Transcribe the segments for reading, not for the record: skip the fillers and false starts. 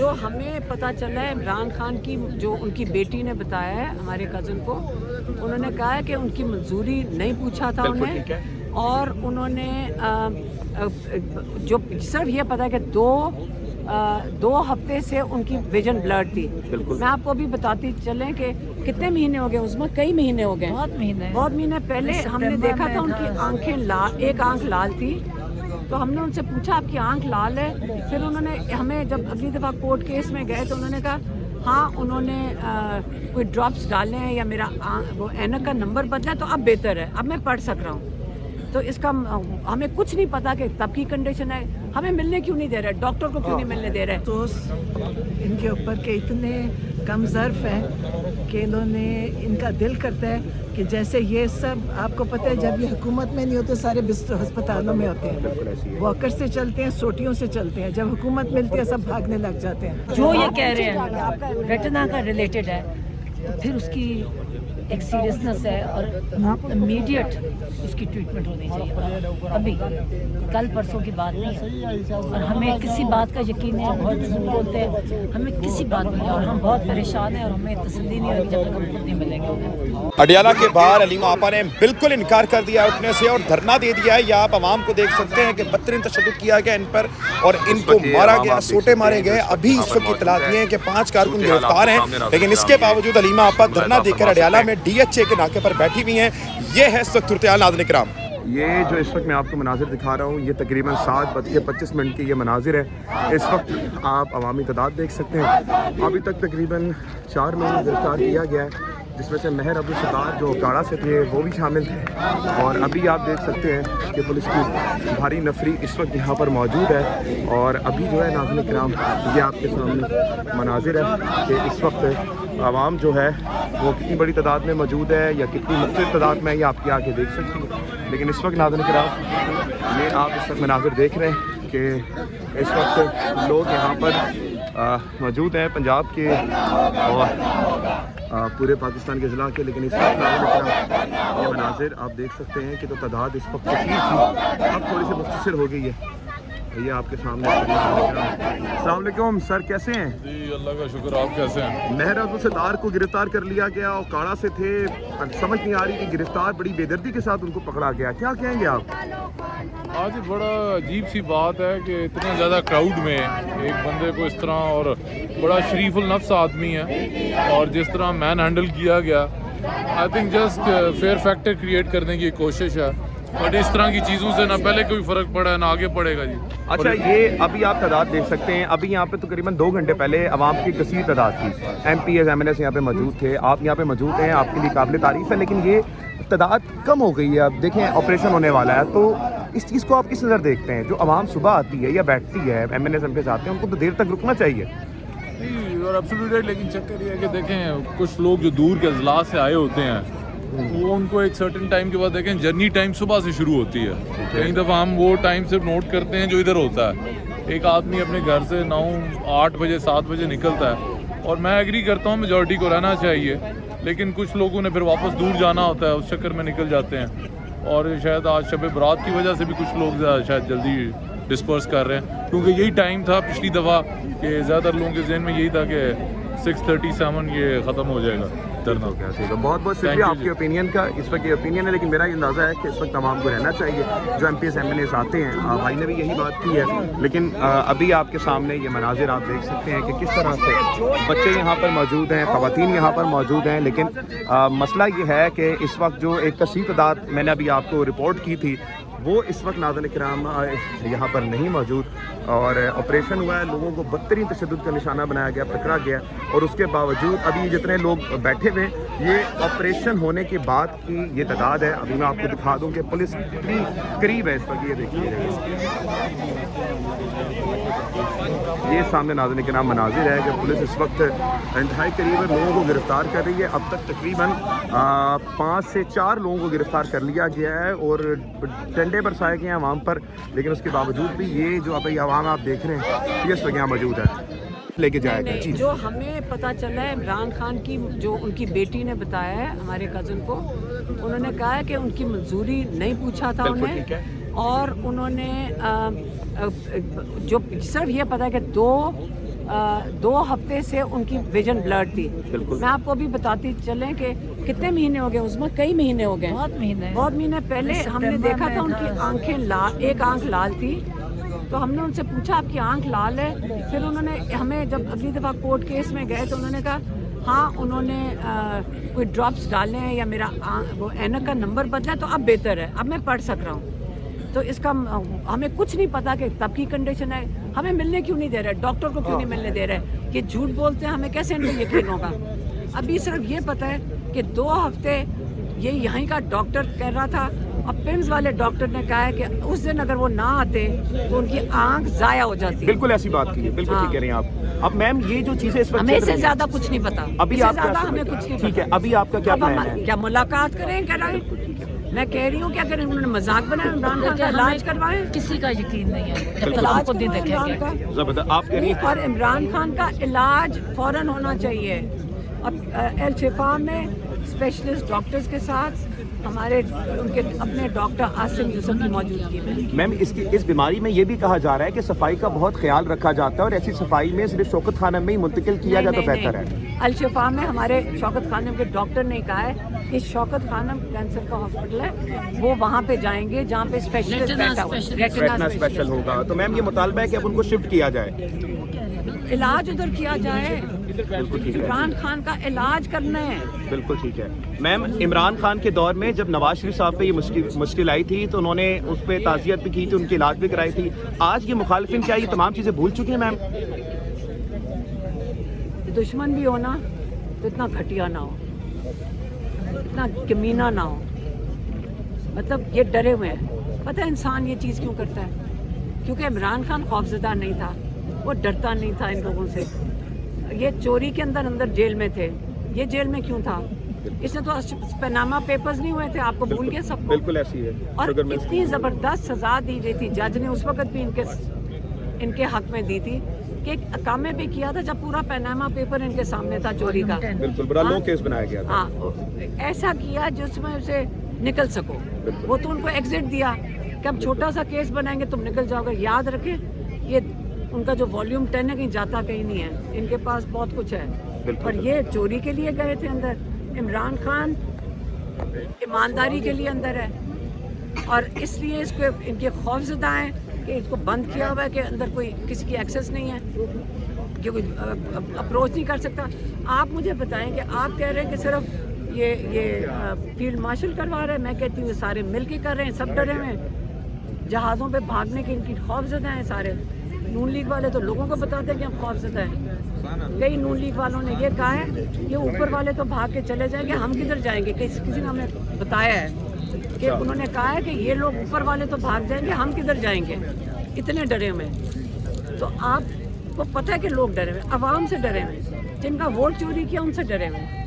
جو ہمیں پتہ چلا ہے عمران خان کی جو ان کی بیٹی نے بتایا ہے ہمارے کزن کو، انہوں نے کہا ہے کہ ان کی منظوری نہیں پوچھا تھا انہیں، اور انہوں نے جو صرف یہ پتا ہے کہ دو ہفتے سے ان کی ویژن بلرڈ تھی. میں آپ کو بھی بتاتی چلیں کہ کتنے مہینے ہو گئے اس میں، کئی مہینے ہو گئے، بہت مہینے پہلے ہم نے دیکھا تھا ان کی آنکھیں ایک آنکھ لال تھی. تو ہم نے ان سے پوچھا آپ کی آنکھ لال ہے؟ پھر انہوں نے ہمیں جب اگلی دفعہ کورٹ کیس میں گئے تو انہوں نے کہا ہاں انہوں نے کوئی ڈراپس ڈالے ہیں یا میرا وہ اینک کا نمبر بدلا تو اب بہتر ہے، اب میں پڑھ سک رہا ہوں. تو اس کا ہمیں کچھ نہیں پتا کہ تب کی کنڈیشن ہے، ہمیں ملنے کیوں نہیں دے رہے، ڈاکٹر کو کیوں نہیں ملنے دے رہے. تو ان کے اوپر کہ اتنے کم ظرف ہیں کہ انہوں نے ان کا دل کرتا ہے کہ جیسے یہ سب آپ کو پتہ ہے جب یہ حکومت میں نہیں ہوتے سارے ہسپتالوں میں ہوتے ہیں، واکر سے چلتے ہیں، سوٹیوں سے چلتے ہیں، جب حکومت ملتی ہے سب بھاگنے لگ جاتے ہیں. جو یہ کہہ رہے ہیں ریٹنا کا ریلیٹڈ ہے، پھر اس کی ایک سیریسنس ہے اور امیڈیٹ اس کی ٹریٹمنٹ ہونی چاہیے. ابھی کل پرسوں کی بات نہیں ہے، اور ہمیں کسی بات کا یقین ہے، بہت جھوٹ بولتے ہیں، ہمیں کسی بات نہیں ہے، اور ہم بہت پریشان ہیں اور ہمیں تسلی نہیں ہوگی جب تک ہم خود نہیں ملیں گے. اڈیالہ کے باہر علیمہ آپا نے بالکل انکار کر دیا اٹھنے سے اور دھرنا دے دیا ہے. یہ آپ عوام کو دیکھ سکتے ہیں کہ بدترین تشدد کیا گیا ان پر اور ان کو مارا گیا، سوٹے مارے گئے. ابھی اس وقت اطلاعات یہ ہیں کہ 5 کارکن گرفتار ہیں، لیکن اس کے باوجود علیمہ آپا دھرنا دے کر اڈیالہ میں ڈی ایچ اے کے ناکے پر بیٹھی ہوئی ہیں. یہ ہے اس وقت صورتحال. ناظرین کرام، یہ جو اس وقت میں آپ کو مناظر دکھا رہا ہوں یہ تقریباً 7:25 کے یہ مناظر ہے. اس وقت آپ عوامی تعداد دیکھ سکتے ہیں. ابھی تک تقریباً 4 لوگوں کو گرفتار کیا گیا ہے، جس میں سے مہر عبدالستار جو کاڑا سے تھے وہ بھی شامل تھے. اور ابھی آپ دیکھ سکتے ہیں کہ پولیس کی بھاری نفری اس وقت یہاں پر موجود ہے. اور ابھی جو ہے ناظرین کرام یہ آپ کے سامنے مناظر ہے کہ اس وقت عوام جو ہے وہ کتنی بڑی تعداد میں موجود ہے یا کتنی مختلف تعداد میں یہ آپ کے آگے دیکھ سکتے ہیں. لیکن اس وقت ناظرین کرام یہ آپ اس وقت مناظر دیکھ رہے ہیں کہ اس وقت لوگ یہاں پر موجود ہیں پنجاب کے اور پورے پاکستان کے اضلاع کے. لیکن اس وقت ناظرین کرام یہ مناظر آپ دیکھ سکتے ہیں کہ تو تعداد اس وقت کثیر تھی، اب تھوڑی سی مختصر ہو گئی ہے. یہ آپ کے سامنے. السلام علیکم سر، کیسے ہیں؟ جی اللہ کا شکر، آپ کیسے ہیں؟ مہر عبدالستار کو گرفتار کر لیا گیا اور کاڑا سے تھے، سمجھ نہیں آ رہی کہ گرفتار بڑی بے دردی کے ساتھ ان کو پکڑا گیا، کیا کہیں گے آپ؟ آج بڑا عجیب سی بات ہے کہ اتنے زیادہ کراؤڈ میں ایک بندے کو اس طرح، اور بڑا شریف النفس آدمی ہے، اور جس طرح مین ہینڈل کیا گیا، I think just fear factor create کرنے کی کوشش ہے. بٹ اس طرح کی چیزوں سے نہ پہلے کوئی فرق پڑا ہے نہ آگے پڑے گا. جی اچھا، یہ ابھی آپ تعداد دیکھ سکتے ہیں، ابھی یہاں پہ تقریباً 2 گھنٹے پہلے عوام کی کثیر تعداد تھی، M P As M N S یہاں پہ موجود تھے، آپ یہاں پہ موجود ہیں، آپ کے لیے قابل تعریف ہے. لیکن یہ تعداد کم ہو گئی ہے. اب دیکھیں آپریشن ہونے والا ہے، تو اس چیز کو آپ کس نظر دیکھتے ہیں؟ جو عوام صبح آتی ہے یا بیٹھتی ہے M N S M P آتے ہیں، ان کو تو دیر تک رکنا چاہیے. اور ایبسلیوٹلی، لیکن چکر یہ ہے کہ دیکھیں کچھ لوگ جو دور کے اضلاع سے آئے ہوتے ہیں وہ ان کو ایک سرٹن ٹائم کے بعد دیکھیں جرنی ٹائم صبح سے شروع ہوتی ہے. کئی دفعہ ہم وہ ٹائم صرف نوٹ کرتے ہیں جو ادھر ہوتا ہے. ایک آدمی اپنے گھر سے 9-8 بجے 7 بجے نکلتا ہے، اور میں ایگری کرتا ہوں میجورٹی کو رہنا چاہیے، لیکن کچھ لوگوں نے پھر واپس دور جانا ہوتا ہے، اس چکر میں نکل جاتے ہیں. اور شاید آج شب برات کی وجہ سے بھی کچھ لوگ شاید جلدی ڈسپرس کر رہے ہیں، کیونکہ یہی ٹائم تھا پچھلی دفعہ کہ زیادہ تر لوگوں کے ذہن میں یہی تھا کہ 6:37 یہ ختم ہو جائے گا. بہت بہت شکریہ آپ کے اوپینین کا. اس وقت یہ اوپینین ہے، لیکن میرا یہ اندازہ ہے کہ اس وقت عوام کو رہنا چاہیے. جو M P S M N S آتے ہیں، بھائی نے بھی یہی بات کی ہے. لیکن ابھی آپ کے سامنے یہ مناظر آپ دیکھ سکتے ہیں کہ کس طرح سے بچے یہاں پر موجود ہیں، خواتین یہاں پر موجود ہیں. لیکن مسئلہ یہ ہے کہ اس وقت جو ایک کثیر تعداد میں نے ابھی آپ کو رپورٹ کی تھی وہ اس وقت ناظرین کرام یہاں پر نہیں موجود. اور آپریشن ہوا ہے، لوگوں کو بدترین تشدد کا نشانہ بنایا گیا، پکڑا گیا. اور اس کے باوجود ابھی جتنے لوگ بیٹھے ہوئے یہ آپریشن ہونے کے بعد کی یہ تعداد ہے. ابھی میں آپ کو دکھا دوں کہ پولیس کتنی قریب ہے اس وقت. یہ دیکھیے یہ سامنے ناظرین کے نام مناظر ہے کہ پولیس اس وقت انتہائی قریب لوگوں کو گرفتار کر رہی ہے. اب تک تقریباً 5 سے 4 لوگوں کو گرفتار کر لیا گیا ہے اور ڈنڈے برسائے گئے ہیں عوام پر. لیکن اس کے باوجود بھی یہ جو ابھی عوام آپ دیکھ رہے ہیں یہ اس وقت یہاں موجود ہے. لے کے جائے گا. جو ہمیں پتہ چلا ہے عمران خان کی جو ان کی بیٹی نے بتایا ہے ہمارے کزن کو، انہوں نے کہا ہے کہ ان کی منظوری نہیں پوچھا تھا انہیں، اور انہوں نے جو صرف یہ پتا ہے کہ 2 हफ्ते से उनकी विजन ब्लर्ड थी। मैं आपको अभी बताती चलें कि कितने महीने हो गए, उसमें कई महीने हो गए, बहुत महीने पहले हमने देखा था उनकी आंखें लाल, एक आंख लाल थी, तो हमने उनसे पूछा आपकी आंख लाल है? फिर उन्होंने हमें जब अगली दफ़ा कोर्ट केस में गए तो उन्होंने कहा हाँ उन्होंने कोई ड्रॉप्स डाले हैं या मेरा वो ऐनक का नंबर बदला तो अब बेहतर है, अब मैं पढ़ सक रहा हूँ। तो इसका हमें कुछ नहीं पता कि तब की कंडीशन है, हमें मिलने क्यों नहीं दे रहे, डॉक्टर को क्यों नहीं मिलने दे रहे, ये झूठ बोलते हैं, हमें कैसे इन पर यकीन होगा। अभी सिर्फ ये पता है कि 2 हफ्ते ये यहीं का डॉक्टर कह रहा था और पिम्स वाले डॉक्टर ने कहा है कि उस दिन अगर वो ना आते तो उनकी आंख जाया हो जाती। बिल्कुल ऐसी बात की है, बिल्कुल ठीक कह रही हैं आप। अब मैम ये जो चीजें इस वक्त हमें इससे ज्यादा कुछ नहीं पता, अभी इससे आपका ज्यादा हमें कुछ नहीं ठीक है, पता। अभी आपका क्या अब प्लान हम है? क्या मुलाकात करें, कराएं? मैं कह रही हूँ क्या करें, उन्होंने मजाक बनाया, इमरान खान का इलाज करवाएं, किसी का यकीन नहीं है, जब तक इलाज हम खुद नहीं करवाएं इमरान देखेंगे। का। जबरदस्त, आप कह रही हैं और इमरान खान का इलाज फौरन होना चाहिए। अब एल शिफा में स्पेशलिस्ट डॉक्टर्स के साथ हमारे उनके अपने डॉक्टर आसिम यूसुफ की मौजूदगी में। मैम इस बीमारी में ये भी कहा जा रहा है कि सफाई का बहुत ख्याल रखा जाता है और ऐसी सफाई में सिर्फ शौकत खानम में ही मुंतकिल किया जाए तो बेहतर है। अल शिफा में हमारे शौकत खानम के डॉक्टर ने कहा है कि शौकत खानम कैंसर का हॉस्पिटल है, वो वहाँ पे जाएंगे जहाँ पे स्पेशलिस्ट बैठा हुआ है, रेटिना स्पेशल होगा। तो मैम ये मुतालबा है कि अब उनको शिफ्ट किया जाए, इलाज उधर किया जाए, बिल्कुल ठीक है, इमरान खान का इलाज करना है। बिल्कुल ठीक है। मैम इमरान खान के दौर में जब नवाज शरीफ साहब पे ये मुश्किल आई थी तो उन्होंने उस पर ताज़ियत भी की थी, उनकी इलाज भी कराई थी। आज ये मुखालिफिन क्या ये तमाम चीज़ें भूल चुकी हैं मैम? दुश्मन भी हो ना तो इतना घटिया ना हो, इतना कमीना ना हो, मतलब ये डरे हुए हैं। पता है इंसान ये चीज़ क्यों करता है? क्योंकि इमरान खान खौफजदा नहीं था, वो डरता नहीं था इन लोगों से। ये चोरी के अंदर जेल में थे, ये जेल में क्यों था? इसने तो पनामा पेपर्स नहीं हुए थे, आपको भूल गए सबको। बिल्कुल ऐसी है। और इतनी ज़बरदस्त सज़ा दी गई थी, जज ने उस वक्त भी इनके हक में दी थी कि कामे पे किया था जब पूरा पनामा पेपर इनके सामने था चोरी का। बिल्कुल बड़ा लो केस बनाया गया था। हाँ, ऐसा किया जिसमें से निकल सको। वो तो उनको एग्जिट दिया कि हम छोटा सा केस बनाएंगे तुम निकल जाओगे। याद रखें ये उनका जो वॉल्यूम 10 है कहीं जाता कहीं नहीं है, इनके पास बहुत कुछ है। और ये चोरी के लिए गए थे अंदर। इमरान खान ईमानदारी के लिए अंदर है और इसलिए इसको इनके खौफजदा हैं कि इसको बंद किया हुआ है कि अंदर कोई किसी की एक्सेस नहीं है, कि कोई अप्रोच नहीं कर सकता। आप मुझे बताएं कि आप कह रहे हैं कि सिर्फ ये फील्ड मार्शल करवा रहे हैं, मैं कहती हूँ ये सारे मिल के कर रहे हैं, सब डरे हुए हैं। जहाज़ों पे भागने के इनकी खौफजदा हैं सारे। नून लीग वाले तो लोगों को बताते हैं कि हम खौफजदा हैं। कई नून लीग वालों ने ये कहा है कि ऊपर वाले तो भाग के चले जाएंगे, हम किधर जाएंगे। किसी ने हमें बताया है कि उन्होंने कहा है कि ये लोग ऊपर वाले तो भाग जाएंगे, हम किधर जाएंगे, इतने डरे हुए। तो आपको पता है कि लोग डरे हुए, आवाम से डरे हुए, जिनका वोट चोरी किया उनसे डरे हुए।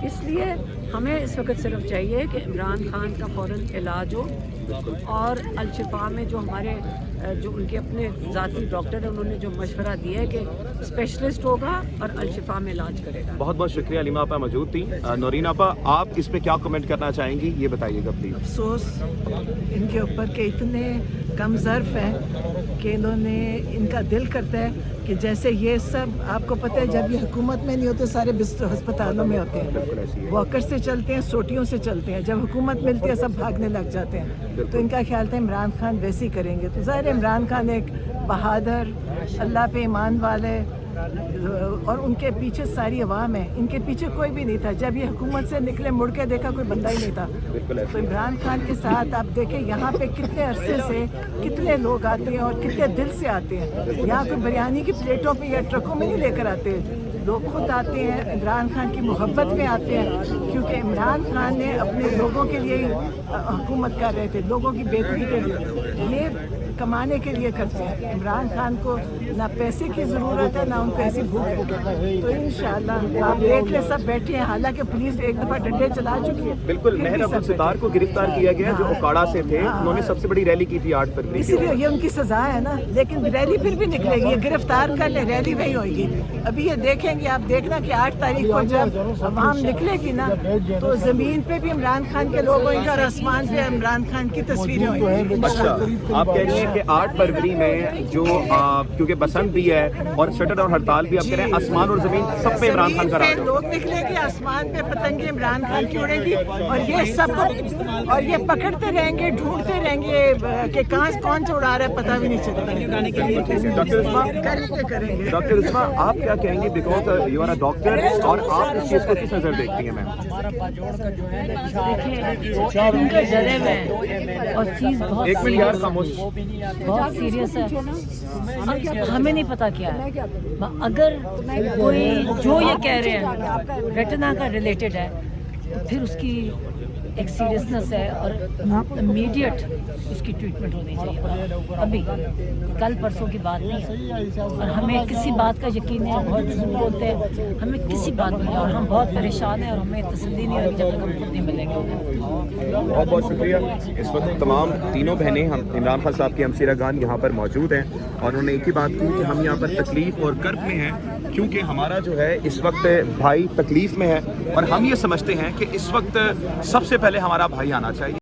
इसलिए हमें इस वक्त सिर्फ चाहिए कि इमरान खान का फ़ौरन इलाज हो और अल शिफा में जो हमारे जो उनके अपने ज़ाती डॉक्टर हैं उन्होंने जो मशवरा दिया है कि स्पेशलिस्ट होगा और अल शिफा में इलाज करेगा। बहुत बहुत शुक्रिया। अलीमा आपा मौजूद थी। नौरीन आपा आप इस पे क्या कमेंट करना चाहेंगी, ये बताइएगा प्लीज़। अफसोस इनके ऊपर के इतने कम ज़र्फ़ हैं कि इन्होंने इनका दिल करता है कि जैसे ये सब आपको पता है जब ये हुकूमत में नहीं होते सारे अस्पतालों में होते हैं, वॉकर से चलते हैं, सोटियों से चलते हैं। जब हुकूमत मिलती है सब भागने लग जाते हैं। तो इनका ख्याल था इमरान खान वैसे ही करेंगे। तो ज़ाहिर है इमरान खान एक बहादुर, अल्लाह पे ईमान वाले और उनके पीछे सारी अवाम है, इनके पीछे कोई भी नहीं था। जब ये हुकूमत से निकले मुड़ के देखा कोई बंदा ही नहीं था। तो इमरान खान के साथ आप देखें यहाँ पे कितने अरसे से कितने लोग आते हैं और कितने दिल से आते हैं। यहाँ कोई बिरयानी की प्लेटों पे या ट्रकों में नहीं लेकर आते, लोग खुद आते हैं, इमरान खान की मोहब्बत में आते हैं, क्योंकि इमरान खान ने अपने लोगों के लिए हुकूमत कर रहे थे, लोगों की बेहतरी के लिए। ये कमाने के लिए करते हैं। इमरान खान को ना पैसे की ज़रूरत है ना उनको ऐसी भूख है। तो इंशाल्लाह आप देख ले सब बैठे हैं। हालांकि पुलिस एक दफ़ा डंडे चला चुकी है। बिल्कुल मेहर अब्दुल सितार को गिरफ्तार किया गया जो ओकाड़ा से थे। उन्होंने सबसे बड़ी रैली की थी 8 फरवरी। इसीलिए ये उनकी सजा है ना, लेकिन रैली फिर भी निकलेगी। ये गिरफ्तार कर ले, रैली वही होगी। अभी ये देखेंगे, आप देखना कि 8 तारीख को जब अवाम निकलेगी ना तो ज़मीन पे भी इमरान खान के लोग होंगे और आसमान पे इमरान खान की तस्वीरें होंगी। अच्छा, आप कह रही हैं कि 8 फरवरी में जो क्योंकि पसंद भी है और शटर और हड़ताल भी आप कह रहे हैं, आसमान और जमीन सब पे इमरान खान का राज है। लोग निकलेंगे, आसमान पे पतंगे इमरान खान की उड़ेगी और ये सब और ये पकड़ते रहेंगे, ढूंढते रहेंगे कि कहाँ कौन से उड़ा रहा है, पता भी नहीं चलेगा। डॉक्टर उस्मा, आप क्या कहेंगे, because you are a doctor, और आप इस चीज़ को किस नज़र देखती हैं मैम? देखिए उनके डरे हुए हैं और चीज़ बहुत एक मिनट यार, खामोश। बहुत सीरियस है। हमें नहीं पता क्या है। अगर कोई जो ये कह रहे हैं रेटिना का रिलेटेड है तो फिर उसकी एक सीरियसनेस है और इमीडिएट उसकी ट्रीटमेंट होनी चाहिए। अभी कल परसों की बात नहीं है और हमें किसी बात का यकीन नहीं है। बहुत झूठ बोलते हैं, हमें किसी बात नहीं है और हम बहुत परेशान हैं और हमें तसल्ली नहीं होगी जब तक हम खुद नहीं मिलेंगे। बहुत बहुत शुक्रिया। इस वक्त तमाम तीनों बहनें हम इमरान खान साहब की हमशीरागान यहाँ पर मौजूद हैं और उन्होंने एक ही बात की कि हम यहाँ पर तकलीफ़ और कर्ब में हैं, क्योंकि हमारा जो है इस वक्त भाई तकलीफ़ में है और हम ये समझते हैं कि इस वक्त सबसे पहले हमारा भाई आना चाहिए।